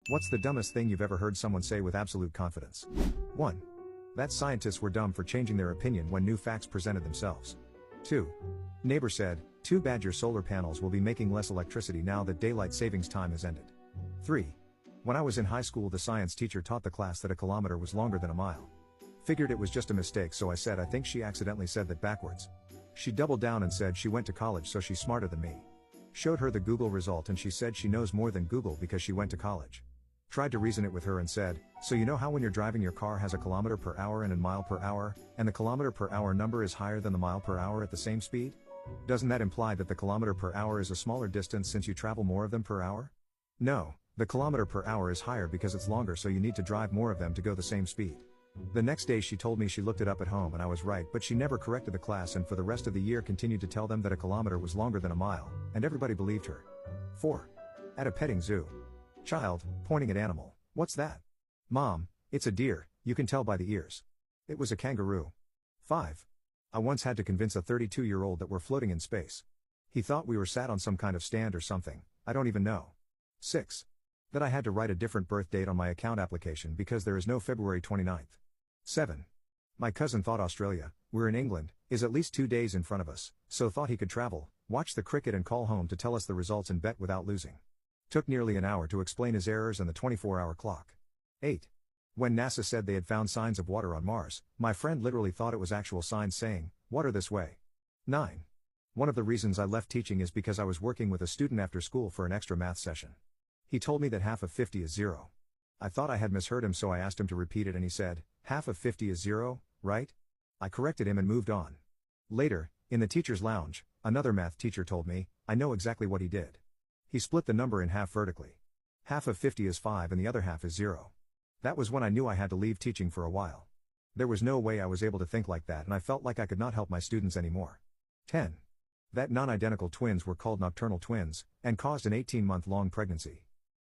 What's the dumbest thing you've ever heard someone say with absolute confidence? 1. That scientists were dumb for changing their opinion when new facts presented themselves. 2. Neighbor said, too bad your solar panels will be making less electricity now that daylight savings time has ended. 3. When I was in high school, the science teacher taught the class that a kilometer was longer than a mile. Figured it was just a mistake, so I said I think she accidentally said that backwards. She doubled down and said she went to college, so she's smarter than me. Showed her the Google result and she said she knows more than Google because she went to college. Tried to reason it with her and said, so you know how when you're driving your car has a kilometer per hour and a mile per hour, and the kilometer per hour number is higher than the mile per hour at the same speed? Doesn't that imply that the kilometer per hour is a smaller distance since you travel more of them per hour? No, the kilometer per hour is higher because it's longer, so you need to drive more of them to go the same speed. The next day she told me she looked it up at home and I was right, but she never corrected the class and for the rest of the year continued to tell them that a kilometer was longer than a mile, and everybody believed her. 4. At a petting zoo. Child, pointing at animal, what's that? Mom, it's a deer, you can tell by the ears. It was a kangaroo. 5. I once had to convince a 32-year-old that we're floating in space. He thought we were sat on some kind of stand or something, I don't even know. 6. That I had to write a different birth date on my account application because there is no February 29th. 7. My cousin thought Australia, we're in England, is at least 2 days in front of us, so thought he could travel, watch the cricket and call home to tell us the results and bet without losing. Took nearly an hour to explain his errors and the 24-hour clock. 8. When NASA said they had found signs of water on Mars, my friend literally thought it was actual signs saying, water this way. 9. One of the reasons I left teaching is because I was working with a student after school for an extra math session. He told me that half of 50 is 0. I thought I had misheard him, so I asked him to repeat it and he said, half of 50 is 0, right? I corrected him and moved on. Later, in the teacher's lounge, another math teacher told me, I know exactly what he did. He split the number in half vertically. Half of 50 is 5 and the other half is 0. That was when I knew I had to leave teaching for a while. There was no way I was able to think like that and I felt like I could not help my students anymore. 10. That non-identical twins were called nocturnal twins, and caused an 18-month-long pregnancy.